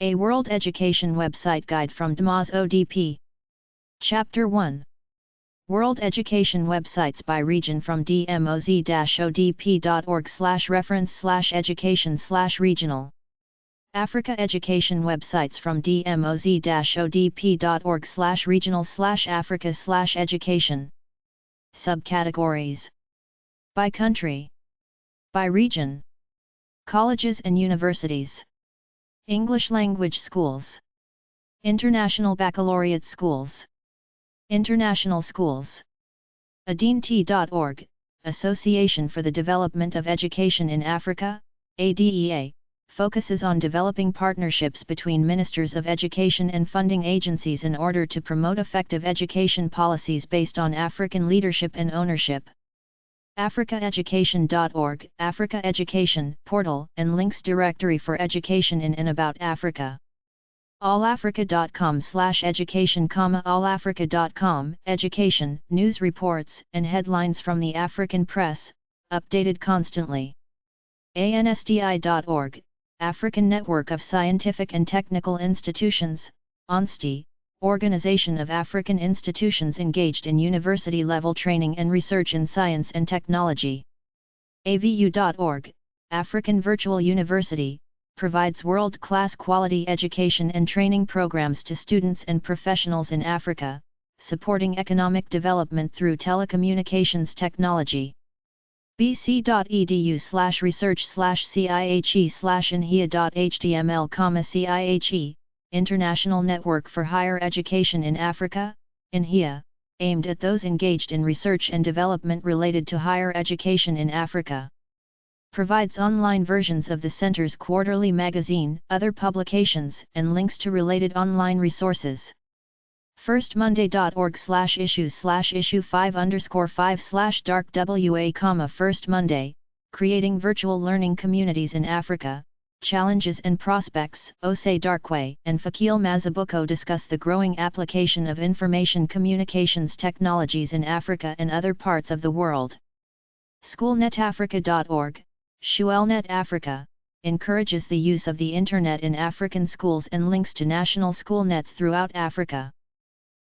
A World Education Website Guide from Dmoz-Odp. Chapter 1. World Education Websites by Region from dmoz-odp.org/reference/education/regional. Africa Education Websites from dmoz-odp.org/regional/africa/education. Subcategories. By country. By region. Colleges and universities. English language schools. International baccalaureate schools. International schools. ADENT.org, Association for the Development of Education in Africa, ADEA, focuses on developing partnerships between ministers of education and funding agencies in order to promote effective education policies based on African leadership and ownership. AfricaEducation.org, Africa Education portal and links directory for education in and about Africa. allafrica.com/education, allafrica.com, education, news reports and headlines from the African press, updated constantly. ANSTI.org, African Network of Scientific and Technical Institutions, ONSTI, Organization of African institutions engaged in university-level training and research in science and technology. AVU.org, African Virtual University, provides world-class quality education and training programs to students and professionals in Africa, supporting economic development through telecommunications technology. bc.edu/research/cihe/inhea.html, CIHE, International Network for Higher Education in Africa, INHEA, aimed at those engaged in research and development related to higher education in Africa. Provides online versions of the Center's quarterly magazine, other publications, and links to related online resources. firstmonday.org/issues/issue5_5/dark WA, First Monday, Creating Virtual Learning Communities in Africa, Challenges and Prospects. Osei Darkwe and Fakil Mazabuko discuss the growing application of information communications technologies in Africa and other parts of the world. Schoolnetafrica.org, Shuelnet Africa, encourages the use of the Internet in African schools and links to national school nets throughout Africa.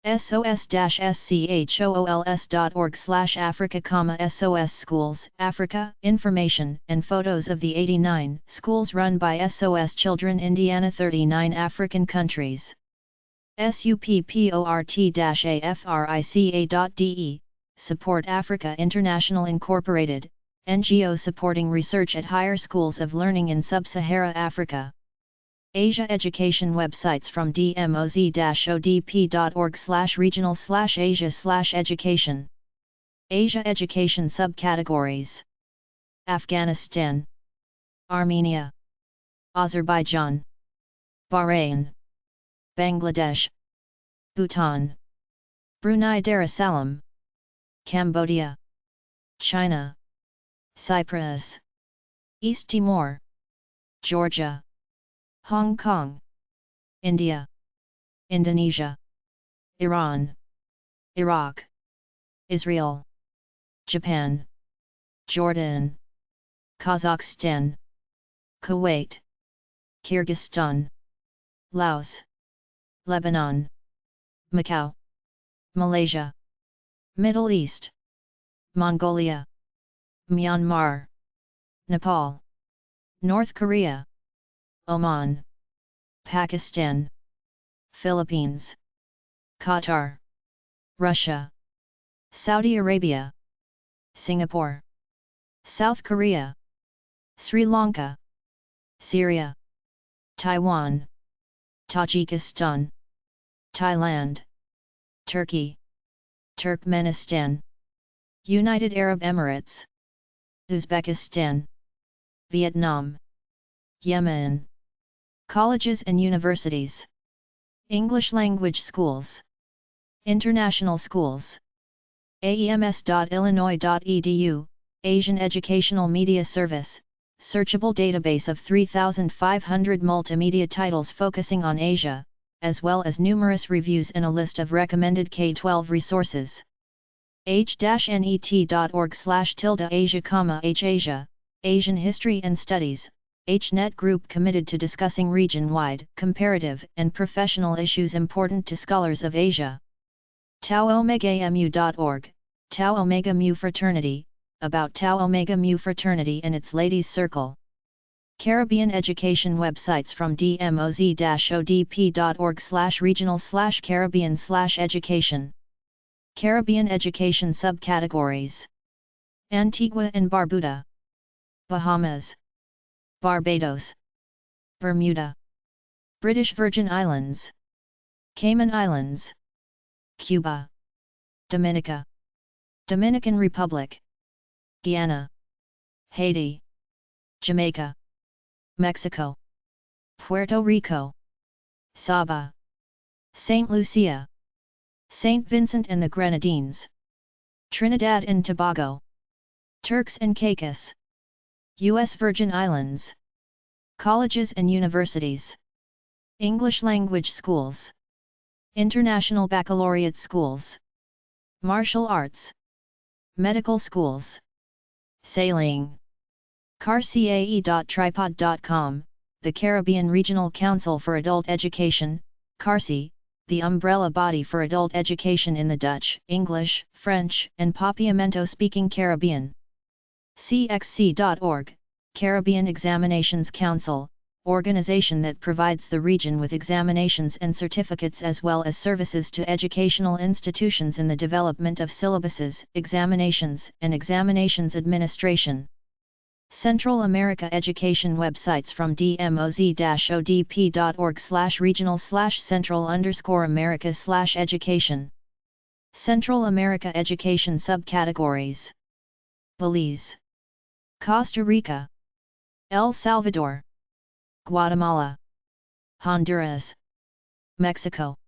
sos-schools.org/Africa, SOS Schools, Africa, information and photos of the 89 schools run by SOS Children Indiana, 39 African countries. support-africa.de, Support Africa International Incorporated, NGO supporting research at higher schools of learning in sub-Sahara Africa. Asia Education Websites from dmoz-odp.org/regional/asia/education. Asia Education Subcategories. Afghanistan, Armenia, Azerbaijan, Bahrain, Bangladesh, Bhutan, Brunei Darussalam, Cambodia, China, Cyprus, East Timor, Georgia, Hong Kong, India, Indonesia, Iran, Iraq, Israel, Japan, Jordan, Kazakhstan, Kuwait, Kyrgyzstan, Laos, Lebanon, Macau, Malaysia, Middle East, Mongolia, Myanmar, Nepal, North Korea, Oman, Pakistan, Philippines, Qatar, Russia, Saudi Arabia, Singapore, South Korea, Sri Lanka, Syria, Taiwan, Tajikistan, Thailand, Turkey, Turkmenistan, United Arab Emirates, Uzbekistan, Vietnam, Yemen. Colleges and universities. English language schools. International schools. aems.illinois.edu, Asian Educational Media Service, searchable database of 3,500 multimedia titles focusing on Asia, as well as numerous reviews and a list of recommended K-12 resources. h-net.org/Asia, Asia, Asian History and Studies, HNet Group committed to discussing region-wide, comparative, and professional issues important to scholars of Asia. TauOmegaMu.org, Tau Omega Mu Fraternity, about Tau Omega Mu Fraternity and its Ladies Circle. Caribbean education websites from dmoz-odp.org/regional/Caribbean/education. Caribbean education subcategories. Antigua and Barbuda, Bahamas, Barbados, Bermuda, British Virgin Islands, Cayman Islands, Cuba, Dominica, Dominican Republic, Guyana, Haiti, Jamaica, Mexico, Puerto Rico, Saba, Saint Lucia, Saint Vincent and the Grenadines, Trinidad and Tobago, Turks and Caicos, U.S. Virgin Islands, colleges and universities, English language schools, international baccalaureate schools, martial arts, medical schools, sailing. carcae.tripod.com, the Caribbean Regional Council for Adult Education, CARCE, the umbrella body for adult education in the Dutch, English, French, and Papiamento-speaking Caribbean. CXC.org, Caribbean Examinations Council, organization that provides the region with examinations and certificates as well as services to educational institutions in the development of syllabuses, examinations, and examinations administration. Central America education websites from dmoz-odp.org/regional/central_america/education. Central America education subcategories. Belize, Costa Rica, El Salvador, Guatemala, Honduras, Mexico,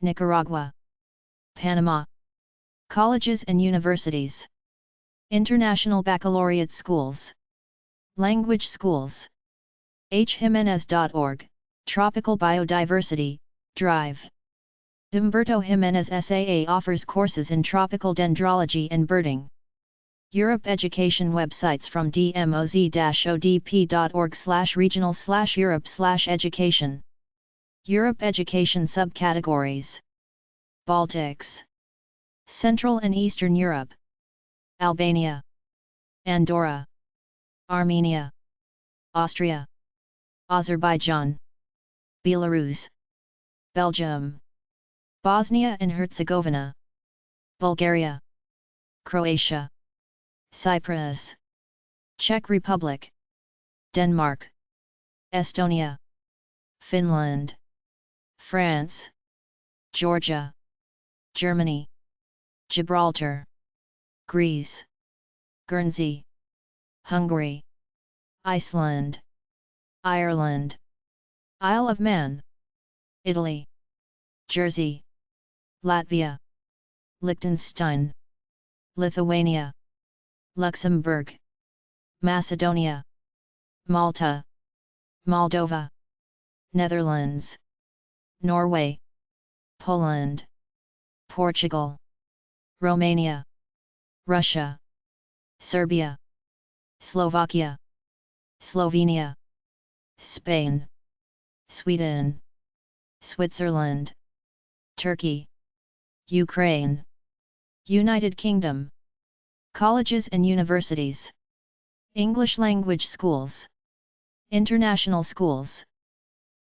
Nicaragua, Panama. Colleges and universities. International baccalaureate schools. Language schools. hjimenez.org, Tropical Biodiversity, Drive. Humberto Jimenez SAA offers courses in tropical dendrology and birding. Europe education websites from dmoz-odp.org/regional/Europe/education. Europe education subcategories. Baltics, Central and Eastern Europe, Albania, Andorra, Armenia, Austria, Azerbaijan, Belarus, Belgium, Bosnia and Herzegovina, Bulgaria, Croatia, Cyprus, Czech Republic, Denmark, Estonia, Finland, France, Georgia, Germany, Gibraltar, Greece, Guernsey, Hungary, Iceland, Ireland, Isle of Man, Italy, Jersey, Latvia, Liechtenstein, Lithuania, Luxembourg, Macedonia, Malta, Moldova, Netherlands, Norway, Poland, Portugal, Romania, Russia, Serbia, Slovakia, Slovenia, Spain, Sweden, Switzerland, Turkey, Ukraine, United Kingdom. Colleges and universities. English language schools. International schools.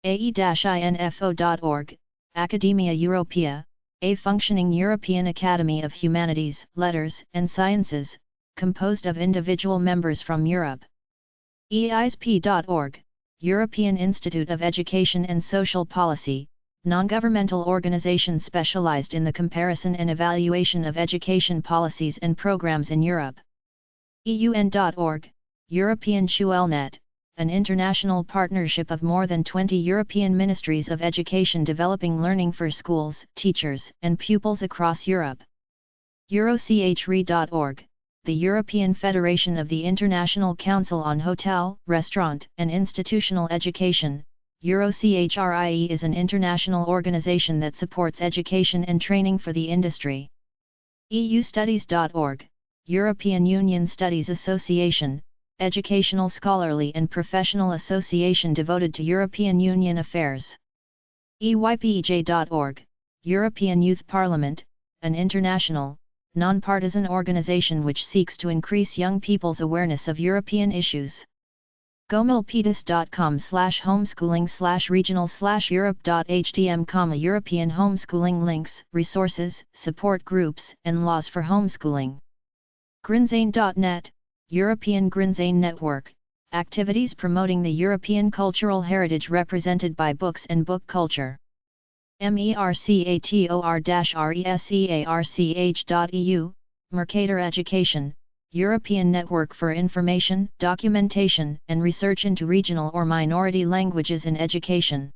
ae-info.org, Academia Europaea, a functioning European Academy of Humanities, Letters, and Sciences, composed of individual members from Europe. eisp.org, European Institute of Education and Social Policy, non-governmental organization specialized in the comparison and evaluation of education policies and programs in Europe. EUN.org, European Schulnet, an international partnership of more than 20 European ministries of education developing learning for schools, teachers, and pupils across Europe. EuroCHRE.org, the European Federation of the International Council on Hotel, Restaurant, and Institutional Education. EuroCHRIE is an international organization that supports education and training for the industry. EUstudies.org, European Union Studies Association, educational, scholarly and professional association devoted to European Union affairs. EYPEJ.org, European Youth Parliament, an international, non-partisan organization which seeks to increase young people's awareness of European issues. gomilpetus.com/homeschooling/regional/europe.htm, European homeschooling links, resources, support groups, and laws for homeschooling. Grinzane.net, European Grinzane Network, activities promoting the European cultural heritage represented by books and book culture. mercator-research.eu, Mercator Education, European Network for Information, Documentation, and Research into Regional or Minority Languages in Education.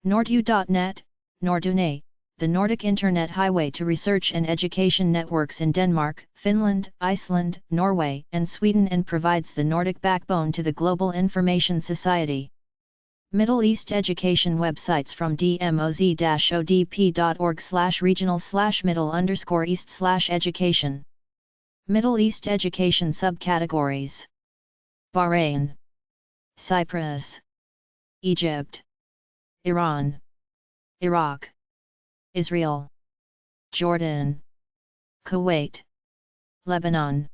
Nordu.net, Nordune, the Nordic Internet Highway to Research and Education networks in Denmark, Finland, Iceland, Norway, and Sweden, and provides the Nordic backbone to the global information society. Middle East education websites from dmoz-odp.org/regional/middle_east/education. Middle East education subcategories: Bahrain, Cyprus, Egypt, Iran, Iraq, Israel, Jordan, Kuwait, Lebanon,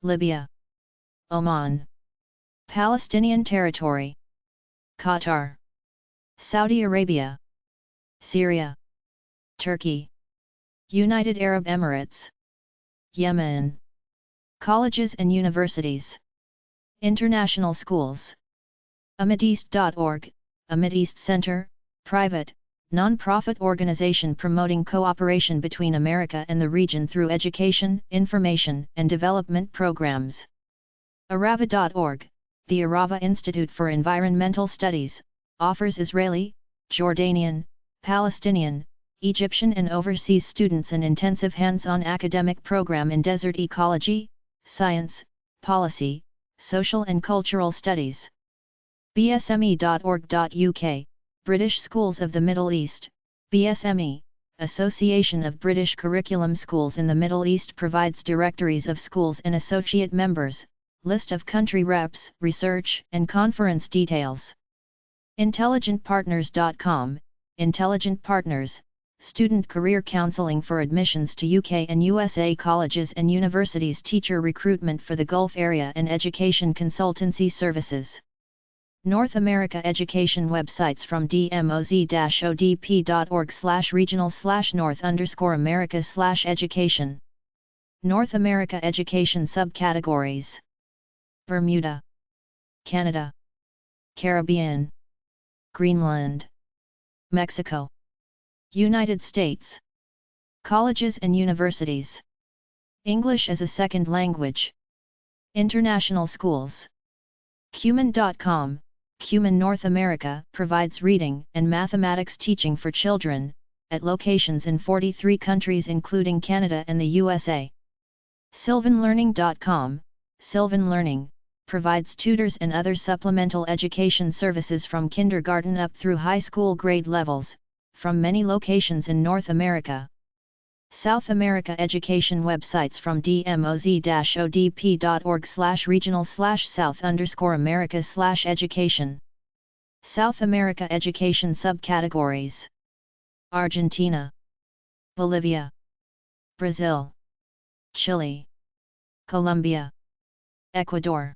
Libya, Oman, Palestinian Territory, Qatar, Saudi Arabia, Syria, Turkey, United Arab Emirates, Yemen. Colleges and universities. International schools. amideast.org, a Mideast Center, private, non-profit organization promoting cooperation between America and the region through education, information, and development programs. arava.org, the Arava Institute for Environmental Studies, offers Israeli, Jordanian, Palestinian, Egyptian and overseas students an intensive hands-on academic program in desert ecology, science, policy, social and cultural studies. bsme.org.uk, British Schools of the Middle East, BSME, Association of British Curriculum Schools in the Middle East, provides directories of schools and associate members, list of country reps, research and conference details. IntelligentPartners.com, Intelligent Partners, student career counseling for admissions to UK and USA colleges and universities, teacher recruitment for the Gulf area and education consultancy services. North America education websites from dmoz-odp.org/regional/north_America/education. North America education subcategories: Bermuda, Canada, Caribbean, Greenland, Mexico, United States. Colleges and universities. English as a second language. International schools. Cumin.com, Cumin North America provides reading and mathematics teaching for children, at locations in 43 countries including Canada and the USA. Sylvanlearning.com, Sylvan Learning, provides tutors and other supplemental education services from kindergarten up through high school grade levels, from many locations in North America. South America education websites from dmoz-odp.org/regional/south_America/education. South America education subcategories: Argentina, Bolivia, Brazil, Chile, Colombia, Ecuador,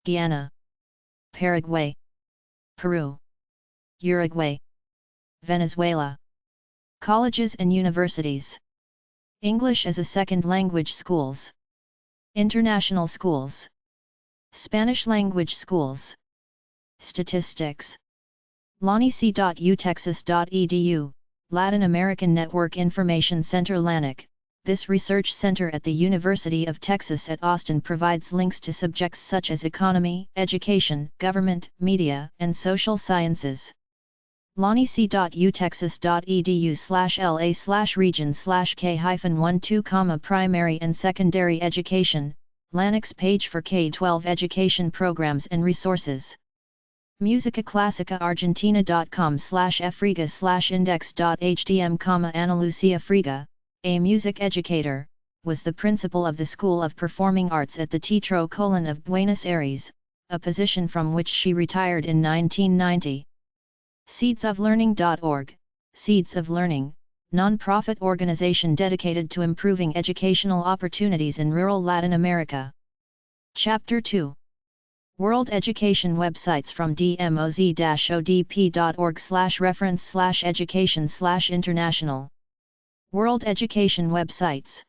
Guyana, Paraguay, Peru, Uruguay, Venezuela. Colleges and universities. English as a second language schools. International schools. Spanish language schools. Statistics. lanic.utexas.edu, Latin American Network Information Center LANIC. This research center at the University of Texas at Austin provides links to subjects such as economy, education, government, media, and social sciences. lanic.utexas.edu/la/region/k-12, primary and secondary education, LANIC's page for K-12 education programs and resources. Musica Classica Argentina.com/afriga/index.htm, Ana Lucia Friga, a music educator, was the principal of the School of Performing Arts at the Teatro Colón of Buenos Aires, a position from which she retired in 1990. Seedsoflearning.org, Seeds of Learning, non-profit organization dedicated to improving educational opportunities in rural Latin America. Chapter 2. World Education Websites from Dmoz-Odp.org/reference/education/international. World Education Websites.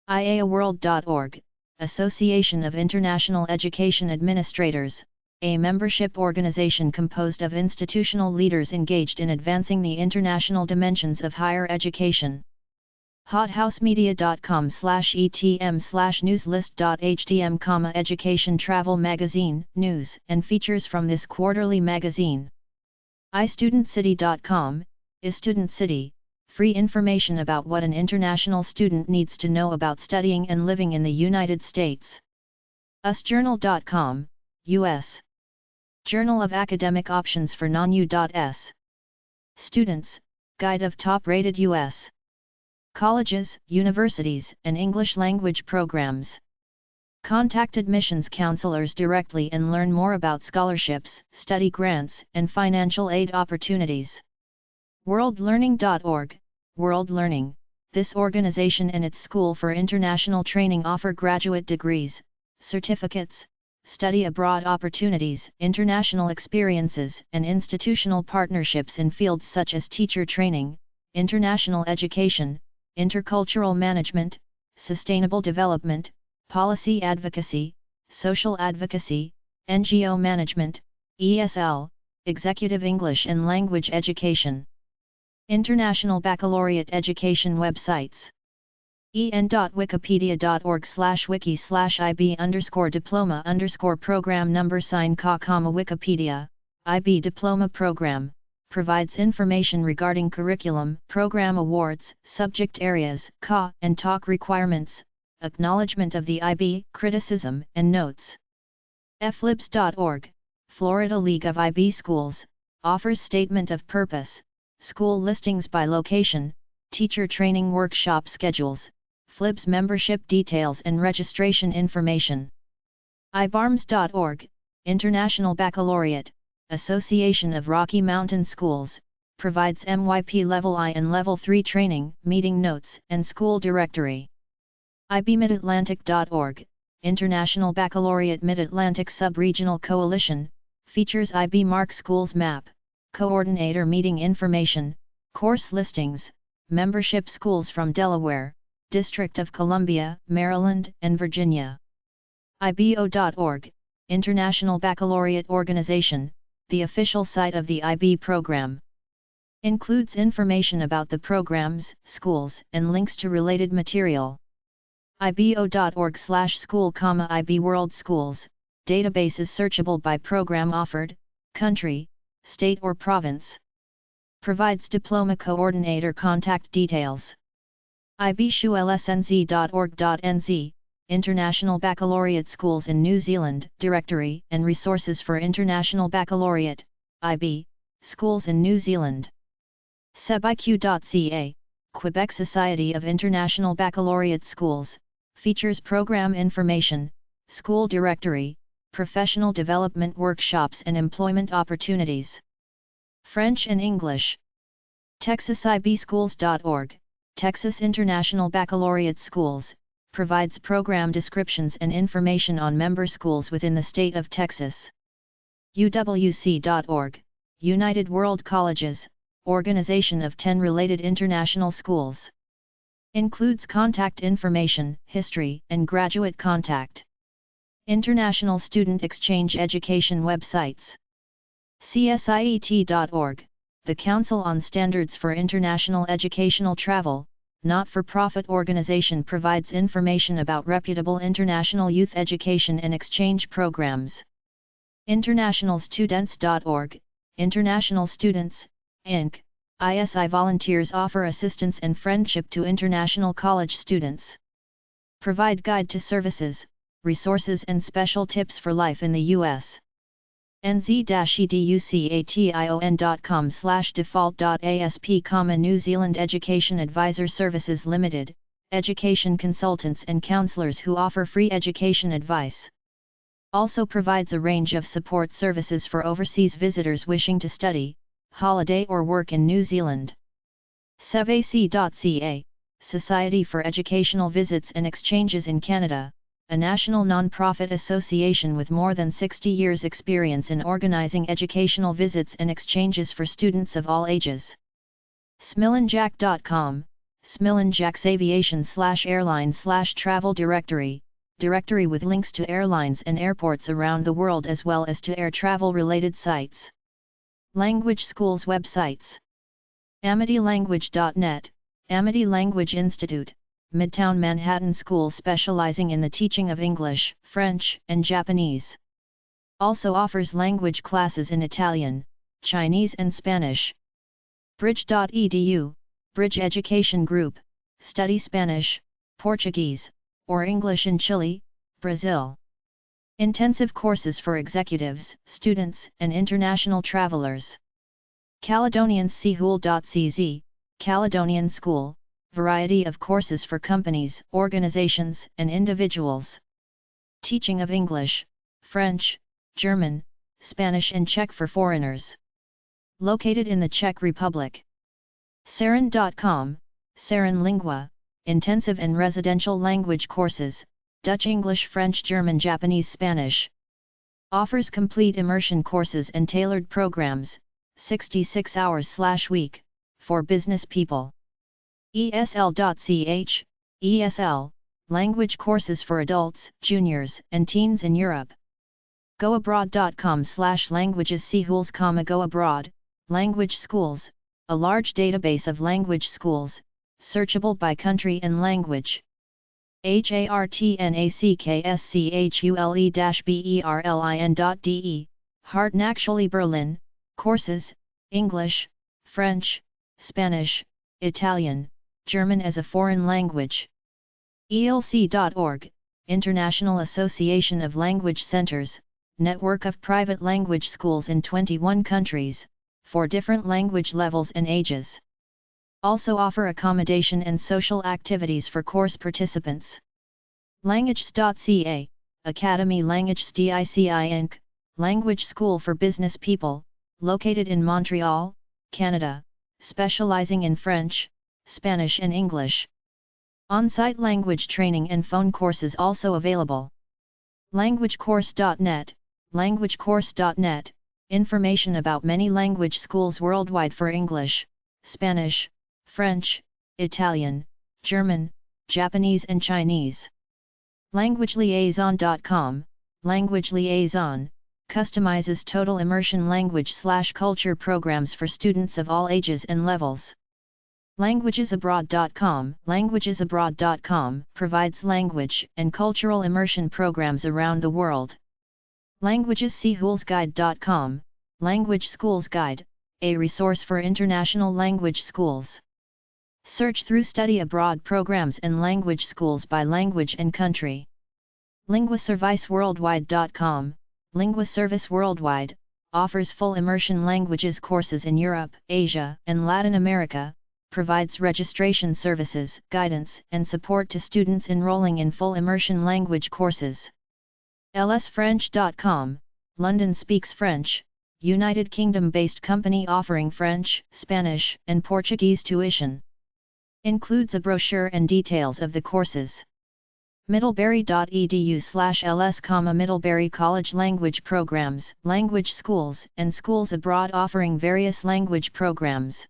IAOworld.org, Association of International Education Administrators, a membership organization composed of institutional leaders engaged in advancing the international dimensions of higher education. hothousemedia.com/etm/newslist.htm, Education Travel Magazine, news and features from this quarterly magazine. iStudentCity.com, iStudentCity, free information about what an international student needs to know about studying and living in the United States. usjournal.com, U.S. Journal of Academic Options for Non-U.S. Students, Guide of Top-Rated U.S. Colleges, Universities, and English language programs. Contact admissions counselors directly and learn more about scholarships, study grants, and financial aid opportunities. WorldLearning.org, World Learning. This organization and its School for International Training offer graduate degrees, certificates, study abroad opportunities, international experiences, and institutional partnerships in fields such as teacher training, international education, intercultural management, sustainable development, policy advocacy, social advocacy, NGO management, ESL, executive English and language education. International Baccalaureate Education Websites. en.wikipedia.org/wiki/IB_diploma_program number sign ka, Wikipedia, IB Diploma Program, provides information regarding curriculum, program awards, subject areas, ka and talk requirements, acknowledgement of the IB, criticism, and notes. flibs.org, Florida League of IB Schools, offers statement of purpose, school listings by location, teacher training workshop schedules, FLIBS membership details and registration information. ibarms.org, International Baccalaureate, Association of Rocky Mountain Schools, provides MYP Level I and Level 3 training, meeting notes, and school directory. ibmidatlantic.org, International Baccalaureate Mid-Atlantic Sub-Regional Coalition, features IB Mark Schools map, coordinator meeting information, course listings, membership schools from Delaware, District of Columbia, Maryland, and Virginia. IBO.org, International Baccalaureate Organization, the official site of the IB program. Includes information about the programs, schools, and links to related material. ibo.org/school, IB World Schools, databases searchable by program offered, country, state or province. Provides diploma coordinator contact details. ibshulsnz.org.nz, International Baccalaureate Schools in New Zealand, directory and resources for International Baccalaureate, IB, schools in New Zealand. sebiq.ca, Quebec Society of International Baccalaureate Schools, features program information, school directory, professional development workshops and employment opportunities. French and English. TexasIBschools.org, Texas International Baccalaureate Schools, provides program descriptions and information on member schools within the state of Texas. UWC.org, United World Colleges, organization of 10 related international schools. Includes contact information, history, and graduate contact. International Student Exchange Education websites. CSIET.org, the Council on Standards for International Educational Travel, not-for-profit organization, provides information about reputable international youth education and exchange programs. Internationalstudents.org, International Students, Inc., ISI volunteers offer assistance and friendship to international college students. Provide guide to services, resources and special tips for life in the U.S. nz-education.com/default.asp, New Zealand Education Advisor Services Limited, education consultants and counselors who offer free education advice. Also provides a range of support services for overseas visitors wishing to study, holiday or work in New Zealand. sevac.ca, Society for Educational Visits and Exchanges in Canada, a national non-profit association with more than 60 years' experience in organizing educational visits and exchanges for students of all ages. smillenjack.com, Smillenjack's aviation/airline/travel directory, directory with links to airlines and airports around the world as well as to air travel-related sites. Language schools websites. amitylanguage.net, Amity Language Institute, Midtown Manhattan school specializing in the teaching of English, French, and Japanese. Also offers language classes in Italian, Chinese and Spanish. Bridge.edu, Bridge Education Group, study Spanish, Portuguese, or English in Chile, Brazil. Intensive courses for executives, students, and international travelers. Caledonianschool.cz, Caledonian School, variety of courses for companies, organizations, and individuals. Teaching of English, French, German, Spanish and Czech for foreigners. Located in the Czech Republic. Saren.com, Saren Lingua, intensive and residential language courses, Dutch, English, French, German, Japanese, Spanish. Offers complete immersion courses and tailored programs, 66 hours/week, for business people. ESL.ch, ESL, language courses for adults, juniors, and teens in Europe. goabroad.com/languages Go Abroad, language schools, a large database of language schools, searchable by country and language. hartnackschule.de, Hartnackschule Berlin, courses, English, French, Spanish, Italian, German as a foreign language. ELC.org, International Association of Language Centers, network of private language schools in 21 countries, for different language levels and ages. Also offer accommodation and social activities for course participants. Languages.ca, Academy Languages DICI Inc., language school for business people, located in Montreal, Canada, specializing in French, Spanish and English. On-site language training and phone courses also available. Languagecourse.net, Languagecourse.net, information about many language schools worldwide for English, Spanish, French, Italian, German, Japanese and Chinese. LanguageLiaison.com, Language Liaison, customizes total immersion language/culture programs for students of all ages and levels. LanguagesAbroad.com, LanguagesAbroad.com provides language and cultural immersion programs around the world. LanguagesSchoolsGuide.com, Language Schools Guide, a resource for international language schools. Search through study abroad programs and language schools by language and country. LinguaServiceWorldwide.com, LinguaService Worldwide, offers full immersion languages courses in Europe, Asia, and Latin America, provides registration services, guidance, and support to students enrolling in full immersion language courses. LSFrench.com, London Speaks French, United Kingdom-based company offering French, Spanish, and Portuguese tuition. Includes a brochure and details of the courses. Middlebury.edu/ls, Middlebury College language programs, language schools, and schools abroad offering various language programs.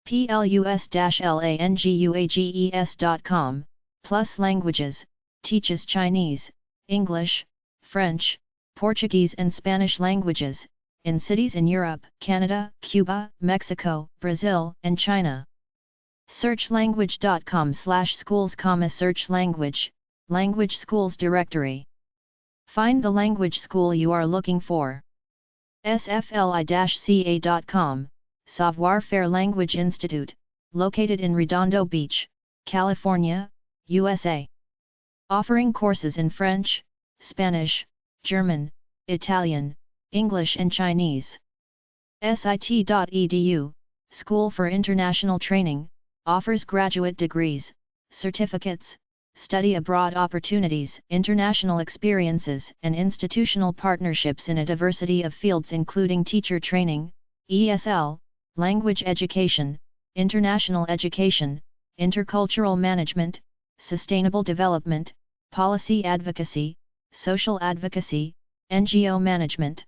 plus-languages.com, Plus Languages, teaches Chinese, English, French, Portuguese and Spanish languages, in cities in Europe, Canada, Cuba, Mexico, Brazil, and China. Searchlanguage.com/schools, search language, language schools directory. Find the language school you are looking for. sfli-ca.com, Savoir Faire Language Institute, located in Redondo Beach, California, USA. Offering courses in French, Spanish, German, Italian, English and Chinese. SIT.edu, School for International Training, offers graduate degrees, certificates, study abroad opportunities, international experiences, and institutional partnerships in a diversity of fields including teacher training, ESL, language education, international education, intercultural management, sustainable development, policy advocacy, social advocacy, NGO management.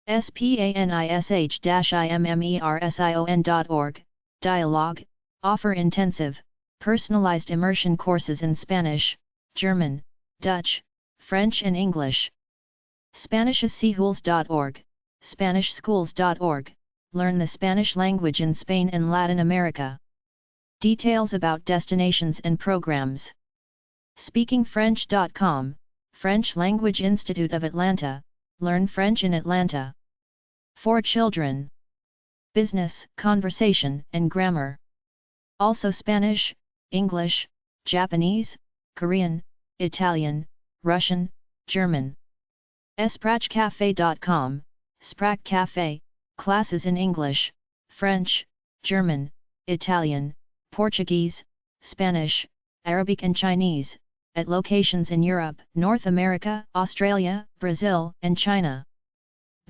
Spanish-immersion.org, Dialogue, offer intensive, personalized immersion courses in Spanish, German, Dutch, French and English. Spanishschools.org, Spanishschools.org, learn the Spanish language in Spain and Latin America. Details about destinations and programs. SpeakingFrench.com, French Language Institute of Atlanta, learn French in Atlanta. For children. Business, conversation, and grammar. Also Spanish, English, Japanese, Korean, Italian, Russian, German. Sprachcafe.com, Sprach Cafe, classes in English, French, German, Italian, Portuguese, Spanish, Arabic and Chinese, at locations in Europe, North America, Australia, Brazil, and China.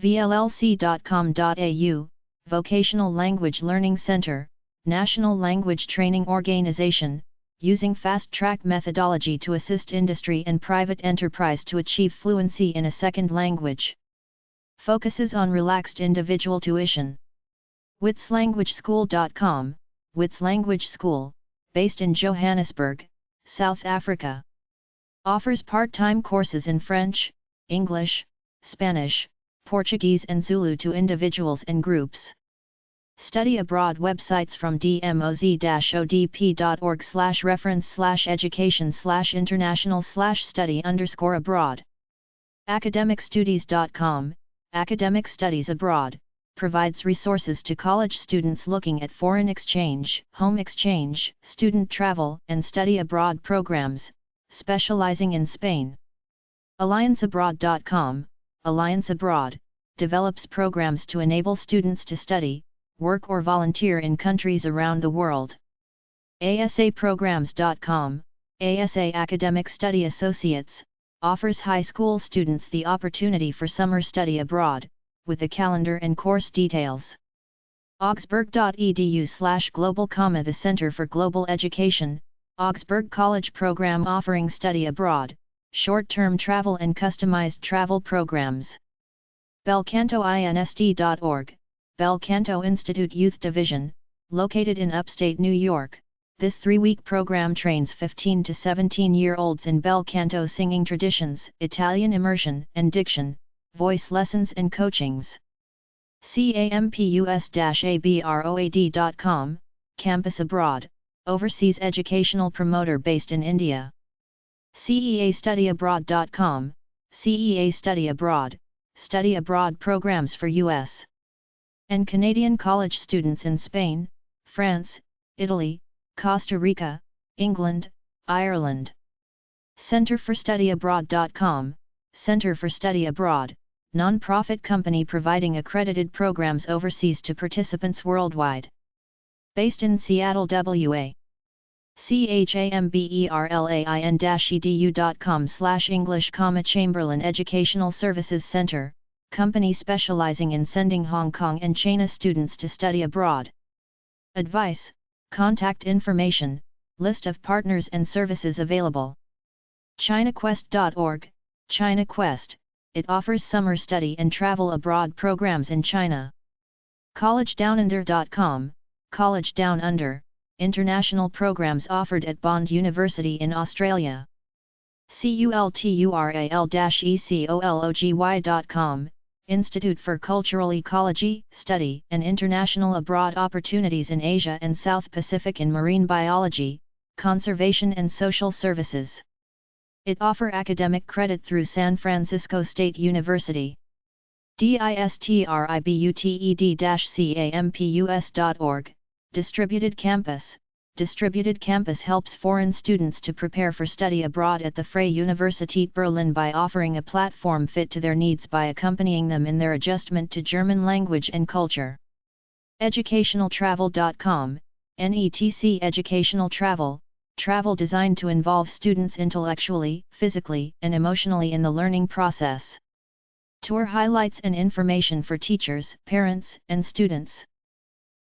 VLLC.com.au, Vocational Language Learning Center, National Language Training Organization, using fast-track methodology to assist industry and private enterprise to achieve fluency in a second language. Focuses on relaxed individual tuition. WitsLanguageSchool.com, Wits Language School, based in Johannesburg, South Africa. Offers part-time courses in French, English, Spanish, Portuguese and Zulu to individuals and groups. Study abroad websites from Dmoz-Odp.org/reference/education/international/study_abroad. Academicstudies.com, Academic Studies Abroad, provides resources to college students looking at foreign exchange, home exchange, student travel, and study abroad programs, specializing in Spain. AllianceAbroad.com, Alliance Abroad, develops programs to enable students to study, work or volunteer in countries around the world. ASAPrograms.com, ASA Academic Study Associates, offers high school students the opportunity for summer study abroad, with the calendar and course details. Augsburg.edu/global, the Center for Global Education, Augsburg College program offering study abroad, short-term travel and customized travel programs. Belcantoinst.org, Belcanto Institute Youth Division, located in upstate New York. This 3-week program trains 15 to 17-year-olds in bel canto singing traditions, Italian immersion and diction, voice lessons and coachings. campus-abroad.com, Campus Abroad, overseas educational promoter based in India. ceastudyabroad.com, CEA Study Abroad, study abroad programs for U.S. and Canadian college students in Spain, France, Italy, Costa Rica, England, Ireland. CenterForStudyAbroad.com, Center for Study Abroad, non-profit company providing accredited programs overseas to participants worldwide. Based in Seattle, WA. chamberlain-edu.com/English, Chamberlain Educational Services Center, company specializing in sending Hong Kong and China students to study abroad. Advice, contact information, list of partners and services available. ChinaQuest.org, China Quest, it offers summer study and travel abroad programs in China. CollegeDownUnder.com, College Down Under, international programs offered at Bond University in Australia. CULTURAL-ECOLOGY.com, Institute for Cultural Ecology, Study and International Abroad Opportunities in Asia and South Pacific in Marine Biology, Conservation and Social Services. It offers academic credit through San Francisco State University. DISTRIBUTED-CAMPUS.org, Distributed Campus. Distributed Campus helps foreign students to prepare for study abroad at the Freie Universität Berlin by offering a platform fit to their needs by accompanying them in their adjustment to German language and culture. Educationaltravel.com, NETC Educational Travel, travel designed to involve students intellectually, physically, and emotionally in the learning process. Tour highlights and information for teachers, parents, and students.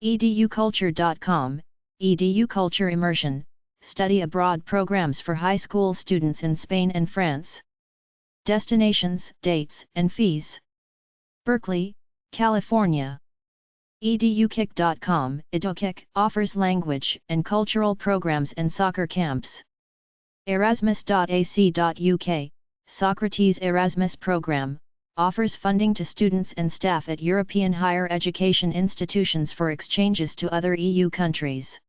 educulture.com, Edu Culture Immersion, study abroad programs for high school students in Spain and France. Destinations, dates, and fees. Berkeley, California. edukick.com, edukick offers language and cultural programs and soccer camps. Erasmus.ac.uk, Socrates Erasmus Program, offers funding to students and staff at European higher education institutions for exchanges to other EU countries.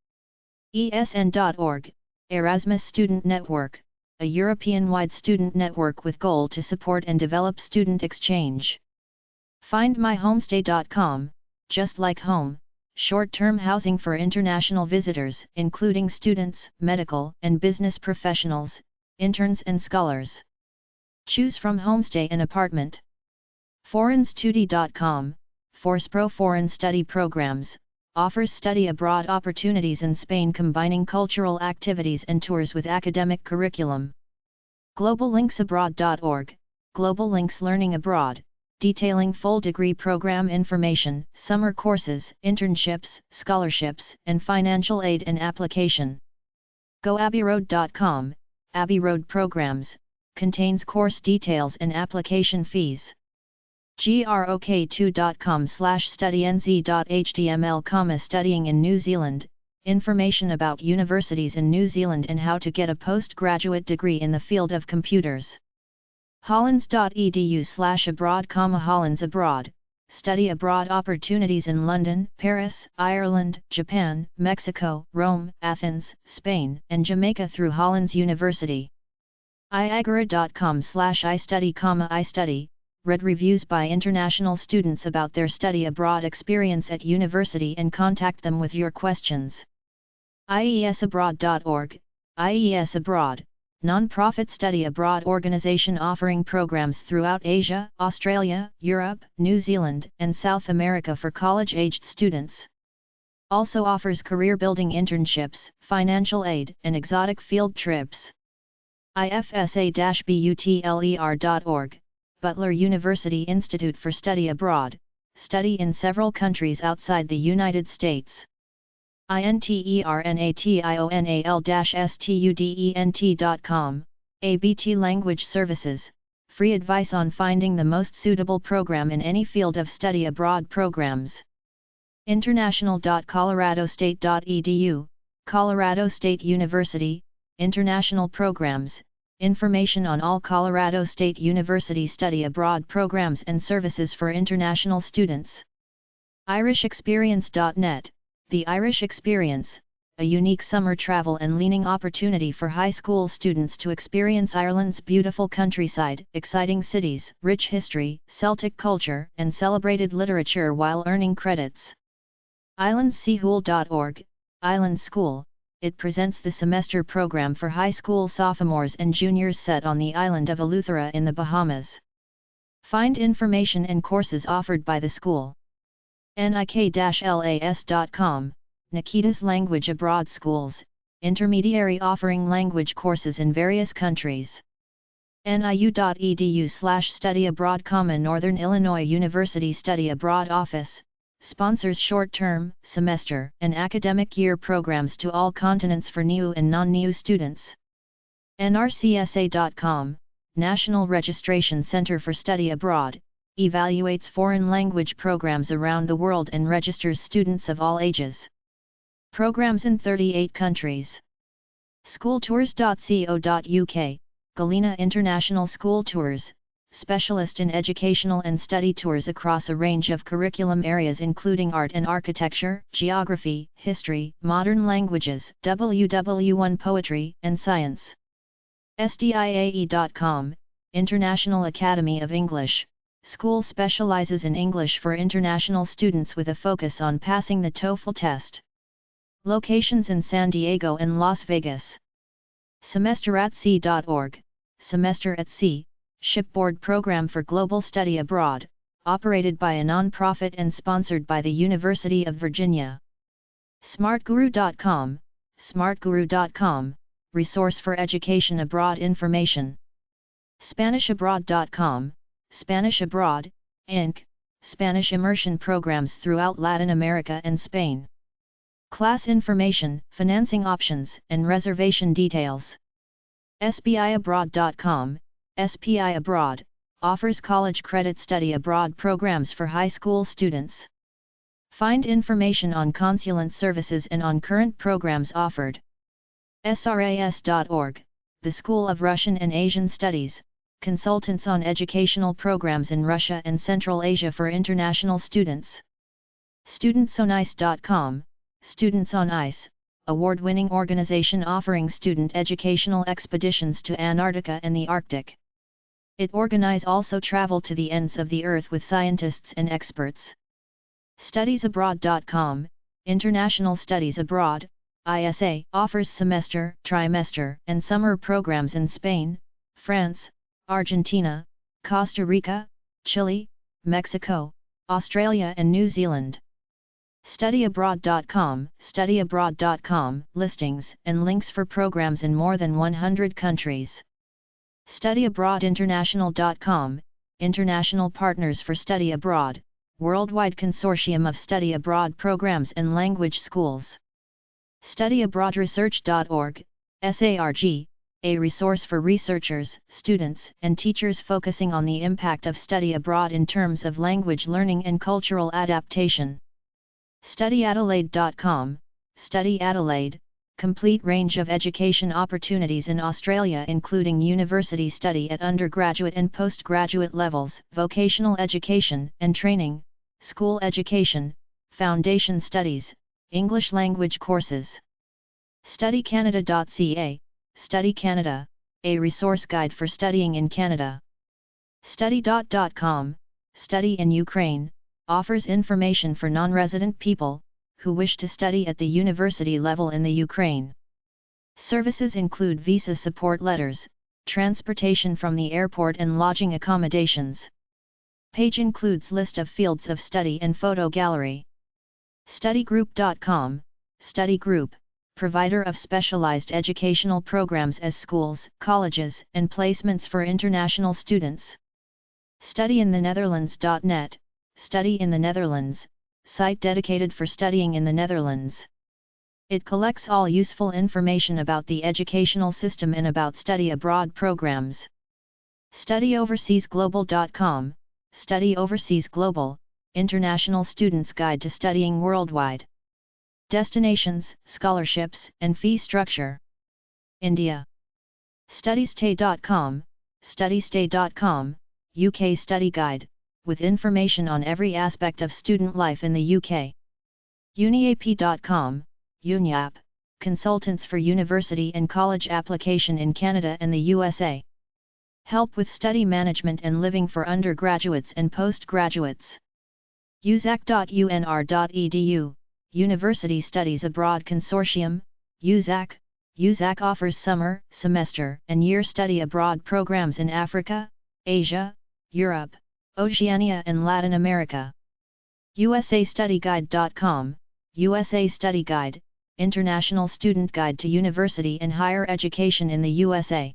ESN.org, Erasmus Student Network, a European-wide student network with goal to support and develop student exchange. FindMyHomestay.com, just like home, short-term housing for international visitors, including students, medical and business professionals, interns and scholars. Choose from homestay and apartment. Foreignstudy.com, ForcePro Foreign Study Programs, offers study abroad opportunities in Spain combining cultural activities and tours with academic curriculum. GlobalLinksAbroad.org, Global Links Learning Abroad, detailing full degree program information, summer courses, internships, scholarships, and financial aid and application. GoAbbeyRoad.com, Abbey Road Programs, contains course details and application fees. grok2.com/studynz.html, studying in New Zealand, information about universities in New Zealand and how to get a postgraduate degree in the field of computers. Hollands.edu/abroad, Hollands Abroad, study abroad opportunities in London, Paris, Ireland, Japan, Mexico, Rome, Athens, Spain, and Jamaica through Hollands University. iagora.com/istudy, iStudy, read reviews by international students about their study abroad experience at university and contact them with your questions. iesabroad.org, IES Abroad, non-profit study abroad organization offering programs throughout Asia, Australia, Europe, New Zealand, and South America for college-aged students. Also offers career-building internships, financial aid, and exotic field trips. ifsa-butler.org, Butler University Institute for Study Abroad, study in several countries outside the United States. international-student.com, ABT Language Services, free advice on finding the most suitable program in any field of study abroad programs. international.coloradostate.edu, Colorado State University, international programs, information on all Colorado State University study abroad programs and services for international students. irishexperience.net, The Irish Experience, a unique summer travel and learning opportunity for high school students to experience Ireland's beautiful countryside, exciting cities, rich history, Celtic culture, and celebrated literature while earning credits. islandschool.org, Island School, it presents the semester program for high school sophomores and juniors set on the island of Eleuthera in the Bahamas. Find information and courses offered by the school. nik-las.com, Nikita's Language Abroad Schools, intermediary offering language courses in various countries. niu.edu/study abroad, Northern Illinois University Study Abroad Office, sponsors short-term, semester, and academic year programs to all continents for NEU and non-NEU students. nrcsa.com, National Registration Center for Study Abroad, evaluates foreign language programs around the world and registers students of all ages. Programs in 38 countries. Schooltours.co.uk, Galena International School Tours, specialist in educational and study tours across a range of curriculum areas including art and architecture, geography, history, modern languages, WW1 poetry, and science. SDIAE.com, International Academy of English, school specializes in English for international students with a focus on passing the TOEFL test. Locations in San Diego and Las Vegas. Semesteratsea.org, Semester at Sea, shipboard program for global study abroad, operated by a non-profit and sponsored by the University of Virginia. Smartguru.com, Smartguru.com, resource for education abroad information. SpanishAbroad.com, Spanish Abroad, Inc., Spanish immersion programs throughout Latin America and Spain. Class information, financing options, and reservation details. SPIAbroad.com, SPI Abroad, offers college credit study abroad programs for high school students. Find information on consulate services and on current programs offered. SRAS.org, the School of Russian and Asian Studies, consultants on educational programs in Russia and Central Asia for international students. StudentsOnIce.com, Students on Ice, award-winning organization offering student educational expeditions to Antarctica and the Arctic. It organize also travel to the ends of the earth with scientists and experts. StudiesAbroad.com, International Studies Abroad, ISA, offers semester, trimester, and summer programs in Spain, France, Argentina, Costa Rica, Chile, Mexico, Australia and New Zealand. StudyAbroad.com, listings and links for programs in more than 100 countries. StudyAbroadInternational.com, international partners for study abroad, worldwide consortium of study abroad programs and language schools. StudyAbroadResearch.org, SARG, a resource for researchers, students, and teachers focusing on the impact of study abroad in terms of language learning and cultural adaptation. StudyAdelaide.com, Study Adelaide, complete range of education opportunities in Australia including university study at undergraduate and postgraduate levels, vocational education and training, school education, foundation studies, English language courses. StudyCanada.ca, Study Canada, a resource guide for studying in Canada. Study.com, Study in Ukraine, offers information for non-resident people who wish to study at the university level in the Ukraine. Services include visa support letters, transportation from the airport and lodging accommodations. Page includes list of fields of study and photo gallery. StudyGroup.com, Study Group, provider of specialized educational programs as schools, colleges, and placements for international students. StudyInTheNetherlands.net, Study in the Netherlands, site dedicated for studying in the Netherlands. It collects all useful information about the educational system and about study abroad programs. StudyOverseasGlobal.com, Study Overseas Global, International Students' Guide to Studying Worldwide. Destinations, scholarships, and fee structure. India. StudyStay.com, StudyStay.com, UK Study Guide, with information on every aspect of student life in the UK. UniAP.com, UniAP, consultants for university and college application in Canada and the USA. Help with study management and living for undergraduates and postgraduates. USAC.unr.edu, University Studies Abroad Consortium, USAC. USAC offers summer, semester, and year study abroad programs in Africa, Asia, Europe, Oceania and Latin America. USAStudyGuide.com, USA Study Guide, International Student Guide to University and Higher Education in the USA.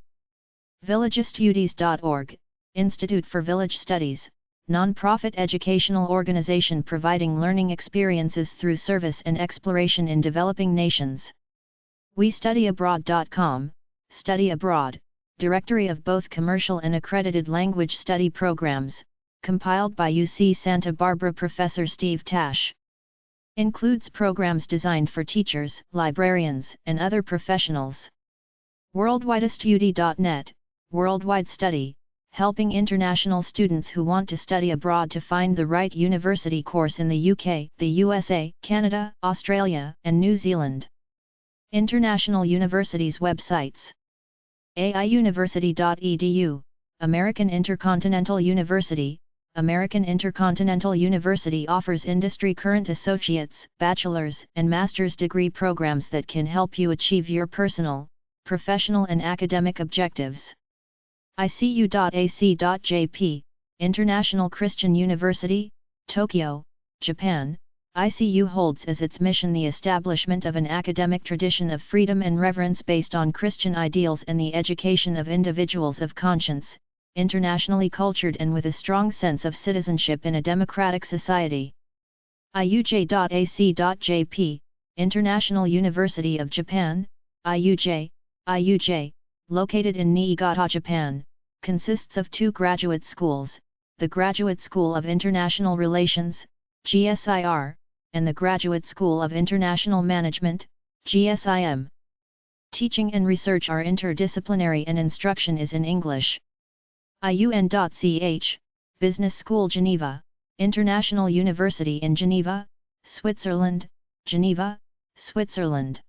VillageStudies.org, Institute for Village Studies, non-profit educational organization providing learning experiences through service and exploration in developing nations. WeStudyAbroad.com, Study Abroad, directory of both commercial and accredited language study programs, compiled by UC Santa Barbara Professor Steve Tash. Includes programs designed for teachers, librarians, and other professionals. WorldwideStudy.net, Worldwide Study, helping international students who want to study abroad to find the right university course in the UK, the USA, Canada, Australia, and New Zealand. International universities websites. AIUniversity.edu, American Intercontinental University. American Intercontinental University offers industry current associates, bachelor's, and master's degree programs that can help you achieve your personal, professional and academic objectives. ICU.ac.jp, International Christian University, Tokyo, Japan, ICU holds as its mission the establishment of an academic tradition of freedom and reverence based on Christian ideals and the education of individuals of conscience, internationally cultured and with a strong sense of citizenship in a democratic society. IUJ.AC.JP, International University of Japan, IUJ, located in Niigata, Japan, consists of two graduate schools, the Graduate School of International Relations, GSIR, and the Graduate School of International Management, GSIM. Teaching and research are interdisciplinary and instruction is in English. IUN.CH, Business School Geneva, International University in Geneva, Switzerland, Geneva, Switzerland.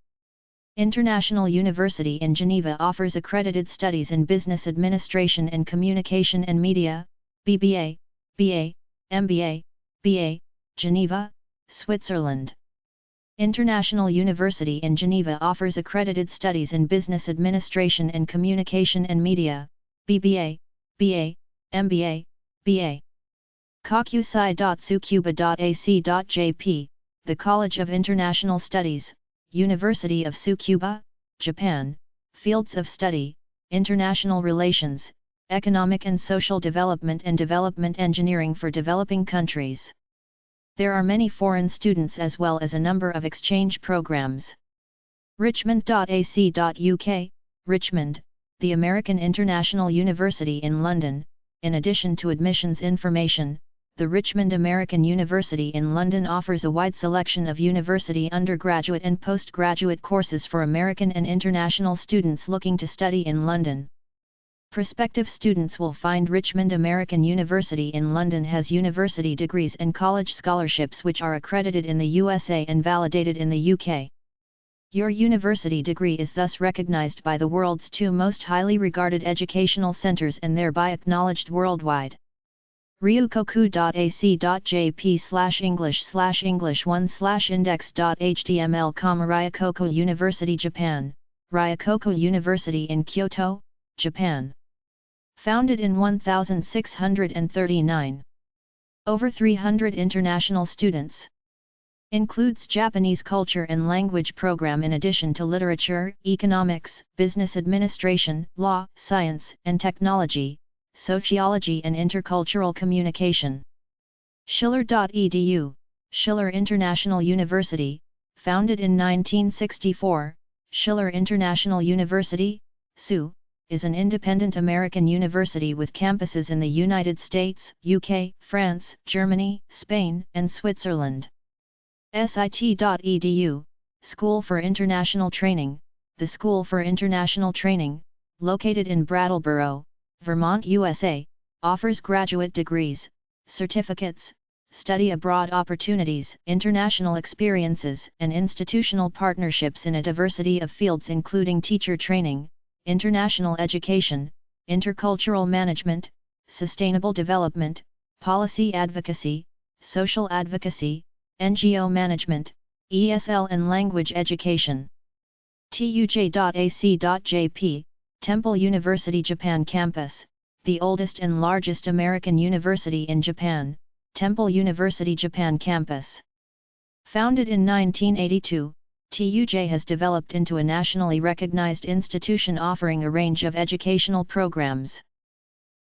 International University in Geneva offers accredited studies in Business Administration and Communication and Media, BBA, BA, MBA, BA, Geneva, Switzerland. International University in Geneva offers accredited studies in Business Administration and Communication and Media, BBA, BA, MBA, BA. Kokusai.tsukuba.ac.jp, the College of International Studies, University of Tsukuba, Japan, Fields of Study, International Relations, Economic and Social Development and Development Engineering for Developing Countries. There are many foreign students as well as a number of exchange programs. Richmond.ac.uk, Richmond, the American International University in London. In addition to admissions information, the Richmond American University in London offers a wide selection of university undergraduate and postgraduate courses for American and international students looking to study in London. Prospective students will find Richmond American University in London has university degrees and college scholarships which are accredited in the USA and validated in the UK. Your university degree is thus recognized by the world's two most highly regarded educational centers and thereby acknowledged worldwide. ryukoku.ac.jp/english/english1/index.html, Ryokoku University Japan, Ryokoku University in Kyoto, Japan. Founded in 1639. Over 300 international students. Includes Japanese culture and language program in addition to literature, economics, business administration, law, science and technology, sociology and intercultural communication. Schiller.edu, Schiller International University, founded in 1964, Schiller International University, SU, is an independent American university with campuses in the United States, UK, France, Germany, Spain, and Switzerland. SIT.edu, School for International Training, the School for International Training, located in Brattleboro, Vermont, USA, offers graduate degrees, certificates, study abroad opportunities, international experiences, and institutional partnerships in a diversity of fields including teacher training, international education, intercultural management, sustainable development, policy advocacy, social advocacy, NGO management, ESL and language education. TUJ.ac.jp, Temple University Japan Campus, the oldest and largest American university in Japan, Temple University Japan Campus. Founded in 1982, TUJ has developed into a nationally recognized institution offering a range of educational programs.